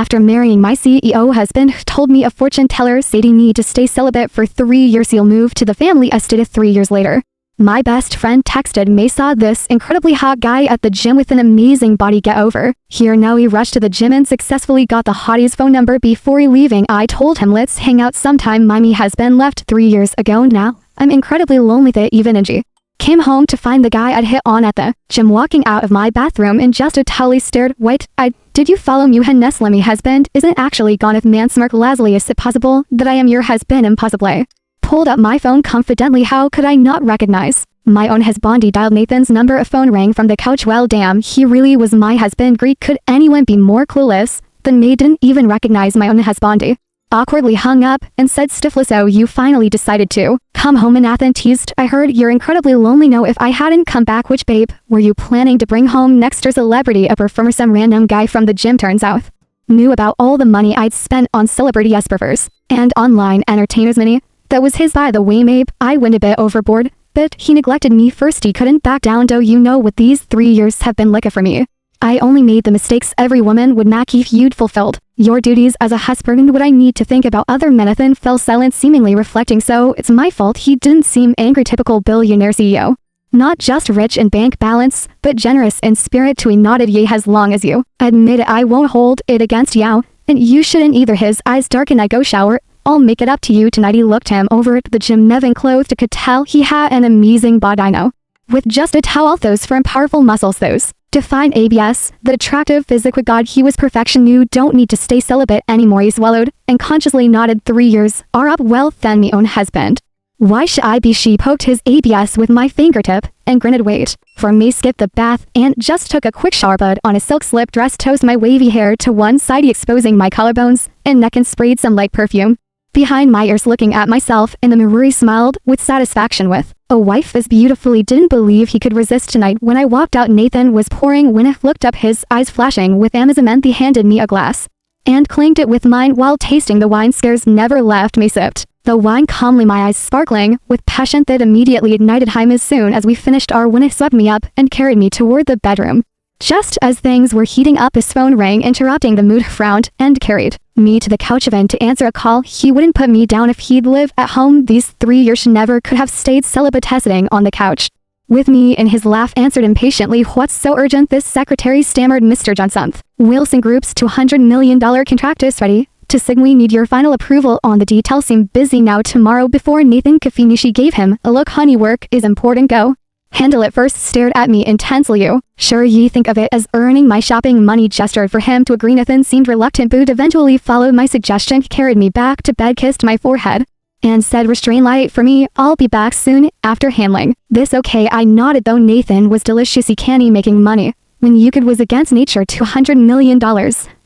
After marrying my CEO husband, told me a fortune teller stating me to stay celibate for 3 years. He'll move to the family estate 3 years later. My best friend texted me, saw this incredibly hot guy at the gym with an amazing body, get over here. Now he rushed to the gym and successfully got the hottie's phone number before leaving. I told him let's hang out sometime. My husband left 3 years ago now. I'm incredibly lonely. The even Angie came home to find the guy I'd hit on at the gym walking out of my bathroom in just a towel. Stared. Wait, did you follow me? Nestle, my husband isn't actually gone. If man smirk Leslie, is it possible that I am your husband? Impossibly. Pulled up my phone confidently. How could I not recognize my own husband? Dialed Nathan's number. A phone rang from the couch. Well, damn, he really was my husband. Greek. Could anyone be more clueless than me? Didn't even recognize my own husband. Awkwardly hung up and said stiffly, so you finally decided to come home? And Nathan teased, I heard you're incredibly lonely. No, if I hadn't come back, which babe were you planning to bring home next? Or celebrity, a performer, some random guy from the gym? Turns out knew about all the money I'd spent on celebrity performers and online entertainers. That was his. By the way, babe, I went a bit overboard, but he neglected me first. He couldn't back down. Do you know what these 3 years have been like for me? I only made the mistakes every woman would make. If you'd fulfilled your duties as a husband, would I need to think about other men? Nathan fell silent, seemingly reflecting. So it's my fault he didn't seem angry. Typical billionaire CEO. Not just rich in bank balance, but generous in spirit too. He nodded. Yeah, as long as you admit it, I won't hold it against you, and you shouldn't either. His eyes darkened. I go shower. I'll make it up to you tonight. He looked him over at the gym. Nevin clothed, could tell he had an amazing bod. I know. With just a towel, those firm, powerful muscles, those define abs, the attractive physique. With God, he was perfection. You don't need to stay celibate anymore. He swallowed and consciously nodded. 3 years are up. Well, then me own husband. Why should I be? She poked his abs with my fingertip and grinned. Wait for me. Skipped the bath and just took a quick shower, but on a silk slip dress, tossed my wavy hair to one side, exposing my collarbones and neck, and sprayed some light perfume behind my ears. Looking at myself in the mirror, he smiled with satisfaction. With a wife as beautifully, didn't believe he could resist tonight. When I walked out, Nathan was pouring. When I looked up, his eyes flashing with amazement, he handed me a glass and clanked it with mine while tasting the wine. Scares never left me. Sipped the wine calmly, my eyes sparkling with passion that immediately ignited him. As soon as we finished our wine, he swept me up and carried me toward the bedroom. Just as things were heating up, his phone rang, interrupting the mood. Frowned and carried me to the couch event to answer a call. He wouldn't put me down if he'd live at home. These 3 years never could have stayed celibate. Sitting on the couch with me, and his laugh answered impatiently, what's so urgent? This secretary stammered. Mr. Johnson, Wilson Group's $200 million contract is ready to sign. We need your final approval on the details. Seem busy now. Tomorrow. Before Nathan could finish, she gave him a look. Honey, work is important. Go handle it first. Stared at me intensely. You sure ye think of it as earning my shopping money? Gestured for him to agree. Nathan seemed reluctant, but eventually followed my suggestion, carried me back to bed, kissed my forehead, and said, restrain light for me. I'll be back soon after handling this. Okay, I nodded. Though Nathan was deliciously canny, making money when you could was against nature. $200 million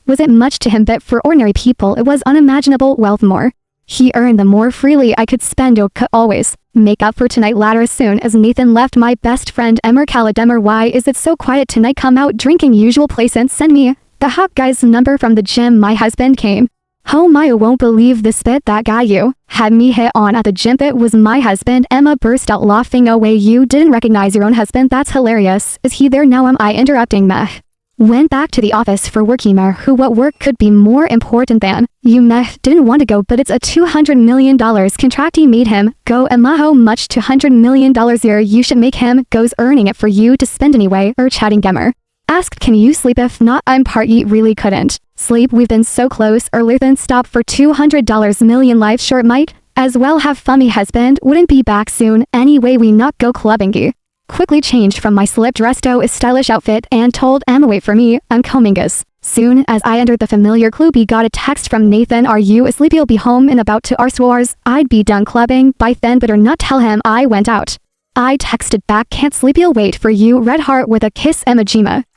wasn't much to him, but for ordinary people it was unimaginable wealth. More he earned, the more freely I could spend. Oh, could always make up for tonight. Later, as soon as Nathan left, my best friend Emmer called. Emmer, why is it so quiet tonight? Come out drinking usual place and send me the hot guy's number from the gym. My husband came home. I won't believe this, bit that guy you had me hit on at the gym, it was my husband. Emma burst out laughing. Oh, wait, you didn't recognize your own husband? That's hilarious. Is he there now? Am I interrupting? Meh. Went back to the office for work. Meh. Who? What work could be more important than you? Meh. Didn't want to go, but it's a $200 million contract. He made him go. Emma, how much? $200 million a year. You should make him goes earning it for you to spend anyway. Chatting. Emmer asked, can you sleep? If not, I'm part. You really couldn't sleep. We've been so close earlier than stop for $200 million. Life short, might as well have fun. My husband wouldn't be back soon anyway. We not go clubbing. Quickly changed from my slip dress to a stylish outfit and told Emma, wait for me, I'm coming. As soon as I entered the familiar club, he got a text from Nathan, are you asleep? You'll be home in about 2 hours. I'd be done clubbing by then, better not tell him I went out. I texted back, can't sleep, he'll wait for you. Red heart with a kiss. Emma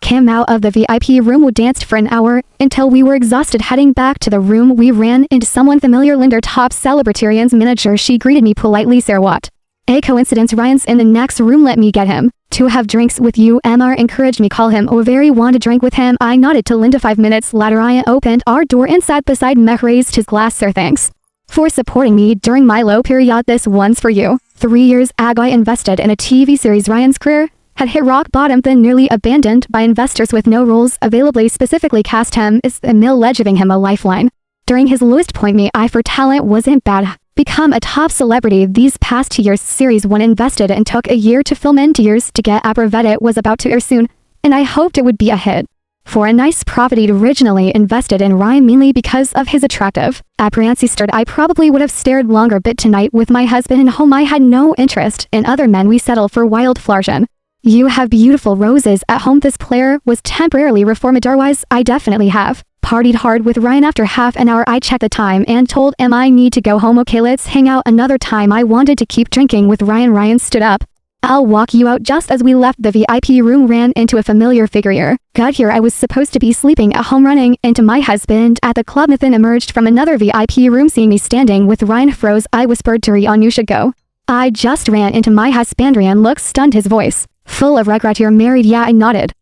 came out of the VIP room. We danced for an hour until we were exhausted. Heading back to the room, we ran into someone familiar. Linda, top Celebritarian's manager. She greeted me politely. Sir, what a coincidence. Ryan's in the next room. Let me get him to have drinks with you. Emma encouraged me. Call him. Oh, very want to drink with him. I nodded to Linda. 5 minutes later, Ryan opened our door and sat beside me. Raised his glass. Sir, thanks for supporting me during my low period. This one's for you. 3 years ago, I invested in a TV series. Ryan's career had hit rock bottom, then nearly abandoned by investors with no roles available specifically cast him as the mill giving him a lifeline. During his lowest point, my eye for talent wasn't bad. Become a top celebrity these past 2 years. Series 1 invested and took a year to film and 2 years to get It was about to air soon, and I hoped it would be a hit. For a nice profit, I'd originally invested in Ryan mainly because of his attractive appearance. I probably would have stared longer, but tonight with my husband in home I had no interest in other men. We settled for wild flirtation. You have beautiful roses at home. This player was temporarily reformed. Otherwise, I definitely have partied hard with Ryan. After half an hour I checked the time and told him I need to go home. Okay, let's hang out another time. I wanted to keep drinking with Ryan. Ryan stood up. I'll walk you out. Just as we left the VIP room, ran into a familiar figure. Got here, I was supposed to be sleeping at home, running into my husband at the club. Nathan emerged from another VIP room. Seeing me standing with Ryan froze. I whispered to Ryan, you should go. I just ran into my husband. Ryan looked stunned, his voice full of regret. You're married? Yeah, I nodded.